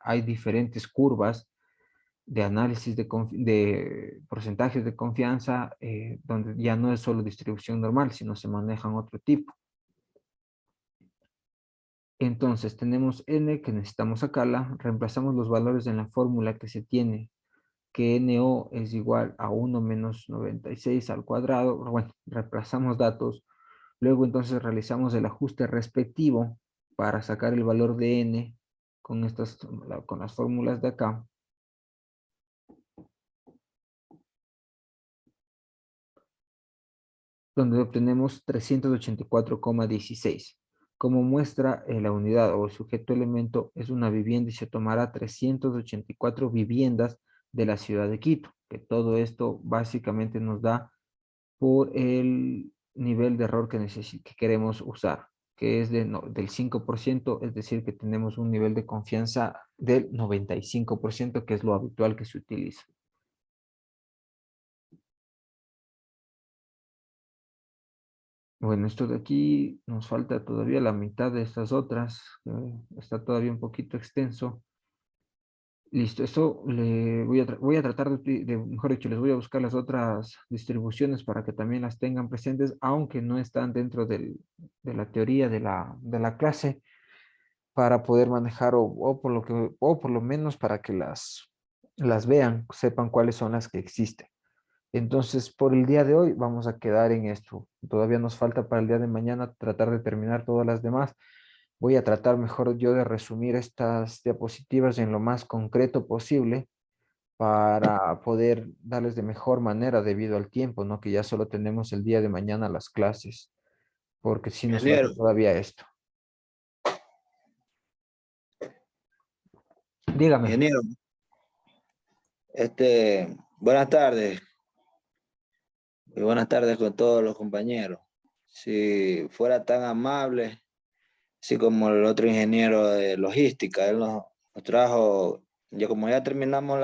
Hay diferentes curvas de análisis de porcentajes de confianza, donde ya no es solo distribución normal, sino se manejan otro tipo. Entonces tenemos N que necesitamos sacarla, reemplazamos los valores en la fórmula que se tiene que NO es igual a 1 menos 96 al cuadrado. Bueno, reemplazamos datos. Luego entonces realizamos el ajuste respectivo para sacar el valor de N con las fórmulas de acá. Donde obtenemos 384,16. Como muestra, la unidad o el sujeto elemento es una vivienda y se tomará 384 viviendas de la ciudad de Quito, que todo esto básicamente nos da por el nivel de error que queremos usar, que es del 5%, es decir, que tenemos un nivel de confianza del 95%, que es lo habitual que se utiliza. Bueno, esto de aquí nos falta todavía la mitad de estas otras, está todavía un poquito extenso. Listo, esto voy a tratar mejor dicho, les voy a buscar las otras distribuciones para que también las tengan presentes, aunque no están dentro de la teoría de la clase, para poder manejar o por lo menos para que las vean, sepan cuáles son las que existen. Entonces, por el día de hoy vamos a quedar en esto. Todavía nos falta para el día de mañana tratar de terminar todas las demás. Voy a tratar mejor yo de resumir estas diapositivas en lo más concreto posible para poder darles de mejor manera debido al tiempo, ¿no? Que ya solo tenemos el día de mañana las clases, porque sí nos falta Ingeniero, todavía esto. Dígame. ingeniero, buenas tardes y buenas tardes con todos los compañeros. Si fuera tan amable, así como el otro ingeniero de logística, él nos trajo, ya como ya terminamos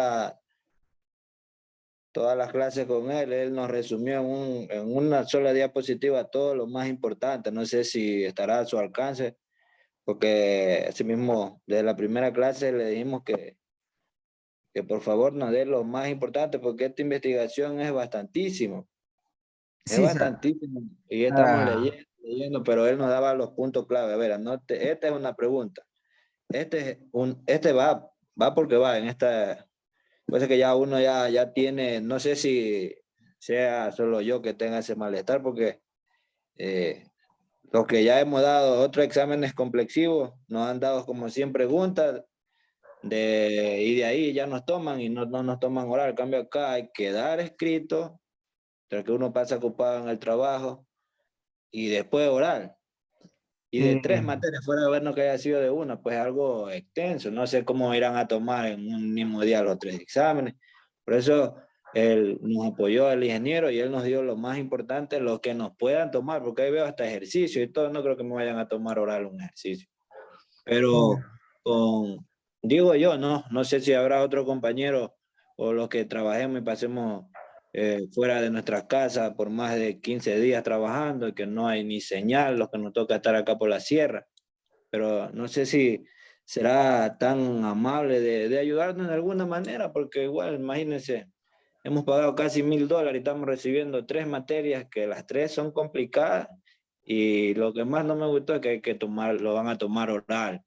todas las clases con él nos resumió en una sola diapositiva todo lo más importante. No sé si estará a su alcance, porque así mismo desde la primera clase le dijimos que por favor nos dé lo más importante, porque esta investigación es bastantísimo. Es Sí, bastantísimo. Y estamos ah, leyendo, pero él nos daba los puntos clave. A ver, anote, esta es una pregunta. Este va porque va en esta. Pues que ya uno ya tiene, no sé si sea solo yo que tenga ese malestar, porque eh, los que ya hemos dado otros exámenes complexivos nos han dado como 100 preguntas y de ahí ya nos toman y no nos toman oral. En cambio acá hay que dar escrito, tras que uno pasa ocupado en el trabajo y después oral. Y de 3 materias, fuera de vernos que haya sido de una, pues algo extenso. No sé cómo irán a tomar en un mismo día los 3 exámenes. Por eso él nos apoyó el ingeniero y él nos dio lo más importante, lo que nos puedan tomar, porque ahí veo hasta ejercicio y todo. No creo que me vayan a tomar oral un ejercicio. Pero digo yo, no sé si habrá otro compañero o los que trabajemos y pasemos fuera de nuestras casas por más de 15 días trabajando y que no hay ni señal, los que nos toca estar acá por la sierra. Pero no sé si será tan amable de ayudarnos de alguna manera, porque igual, imagínense, hemos pagado casi $1000 y estamos recibiendo 3 materias que las 3 son complicadas, y lo que más no me gustó es que hay que tomar, lo van a tomar oral.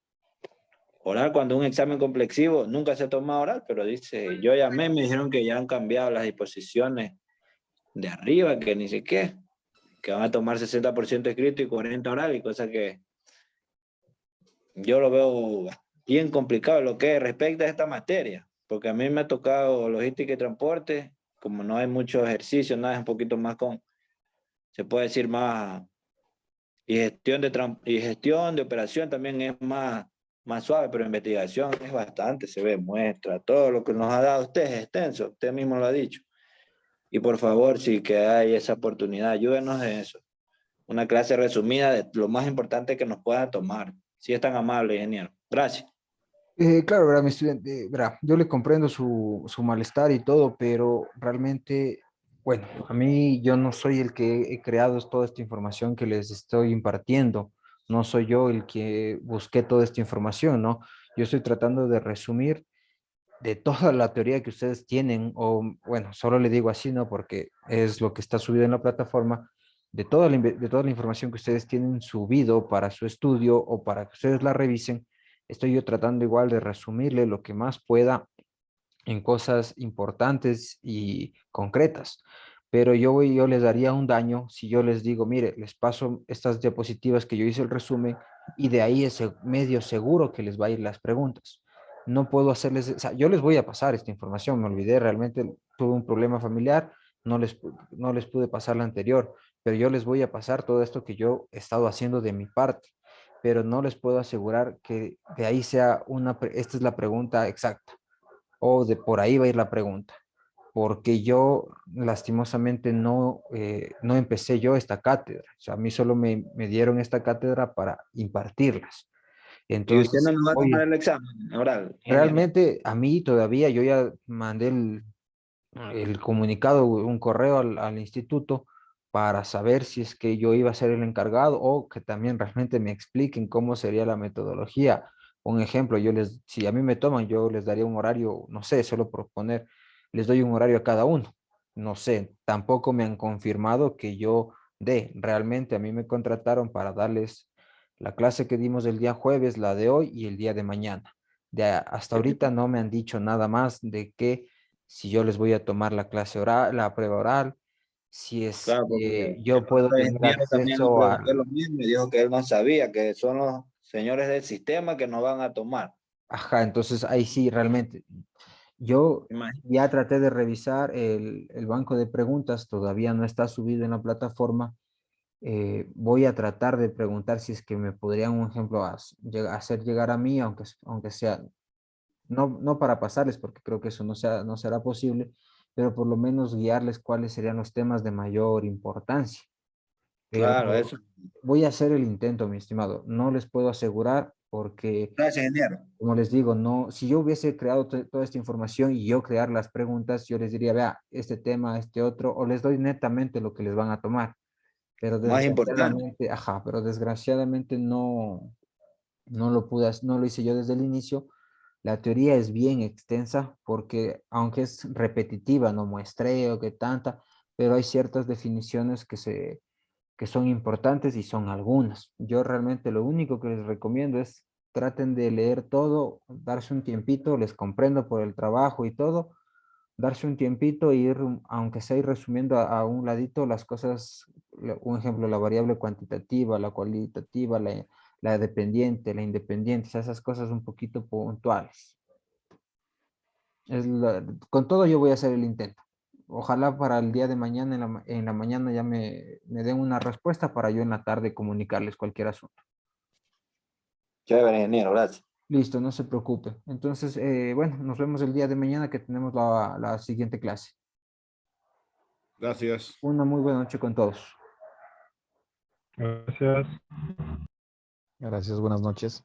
Oral, cuando un examen complexivo, nunca se toma oral, pero dice, yo llamé, me dijeron que ya han cambiado las disposiciones de arriba, que ni sé qué, que van a tomar 60% escrito y 40 oral, y cosa que yo lo veo bien complicado lo que respecta a esta materia, porque a mí me ha tocado logística y transporte, como no hay mucho ejercicio, nada, es un poquito más se puede decir más, y gestión de operación también es más suave, pero investigación es bastante, se ve, muestra, todo lo que nos ha dado usted es extenso, usted mismo lo ha dicho. Y por favor, si que hay esa oportunidad, ayúdenos en eso. Una clase resumida de lo más importante que nos puedan tomar. Si es tan amable, ingeniero. Gracias. claro, verá, mi estudiante, verá, yo le comprendo su malestar y todo, pero realmente, bueno, a mí yo no soy el que he creado toda esta información que les estoy impartiendo, no soy yo el que busqué toda esta información, ¿no? Yo estoy tratando de resumir de toda la teoría que ustedes tienen, o bueno, solo le digo así, ¿no? Porque es lo que está subido en la plataforma, de toda la información que ustedes tienen subido para su estudio o para que ustedes la revisen, estoy yo tratando igual de resumirle lo que más pueda en cosas importantes y concretas. Pero yo les daría un daño si yo les digo, mire, les paso estas diapositivas que yo hice el resumen y de ahí es medio seguro que les va a ir las preguntas. No puedo hacerles, o sea, yo les voy a pasar esta información, me olvidé, realmente tuve un problema familiar, no les pude pasar la anterior, pero yo les voy a pasar todo esto que yo he estado haciendo de mi parte, pero no les puedo asegurar que de ahí sea esta es la pregunta exacta o de por ahí va a ir la pregunta, porque yo lastimosamente no empecé yo esta cátedra, o sea, a mí solo me dieron esta cátedra para impartirlas. ¿Y usted no Entonces, nos va a tomar oye, el examen oral, ingeniero? realmente a mí todavía, yo ya mandé el comunicado, un correo al instituto para saber si es que yo iba a ser el encargado o que también realmente me expliquen cómo sería la metodología. Un ejemplo, si a mí me toman, yo les daría un horario, no sé, solo proponer, les doy un horario a cada uno. No sé, tampoco me han confirmado que yo realmente a mí me contrataron para darles la clase que dimos el día jueves, la de hoy y el día de mañana. Hasta ahorita no me han dicho nada más de que si yo les voy a tomar la clase oral, la prueba oral, si es Claro, porque que el yo puedo otro tener ingeniero también le acceso pregunté al, lo mismo y dijo que él no sabía, que son los señores del sistema que nos van a tomar. ajá, entonces ahí sí, realmente. Yo Imagínate. ya traté de revisar el banco de preguntas, todavía no está subido en la plataforma. Voy a tratar de preguntar si es que me podrían, un ejemplo, hacer llegar a mí, aunque sea, no para pasarles, porque creo que eso no será posible, pero por lo menos guiarles cuáles serían los temas de mayor importancia. Claro, Pero eso. voy a hacer el intento, mi estimado. No les puedo asegurar porque, Gracias, ingeniero. como les digo, no, si yo hubiese creado toda esta información y yo crear las preguntas, yo les diría, vea, este tema, este otro, o les doy netamente lo que les van a tomar. Pero Más importante. desgraciadamente, ajá, pero desgraciadamente no lo hice yo desde el inicio. La teoría es bien extensa porque aunque es repetitiva, no muestreo que tanta, pero hay ciertas definiciones que son importantes y son algunas. Yo realmente lo único que les recomiendo es traten de leer todo, darse un tiempito, les comprendo por el trabajo y todo, darse un tiempito e ir, aunque sea ir resumiendo a un ladito las cosas, un ejemplo, la variable cuantitativa, la cualitativa, la dependiente, la independiente, o sea, esas cosas un poquito puntuales. Con todo yo voy a hacer el intento. Ojalá para el día de mañana, en la mañana ya me den una respuesta para yo en la tarde comunicarles cualquier asunto. Chévere, ingeniero, gracias. Listo, no se preocupe. Entonces, bueno, nos vemos el día de mañana que tenemos la siguiente clase. Gracias. Una muy buena noche con todos. Gracias. Gracias, buenas noches.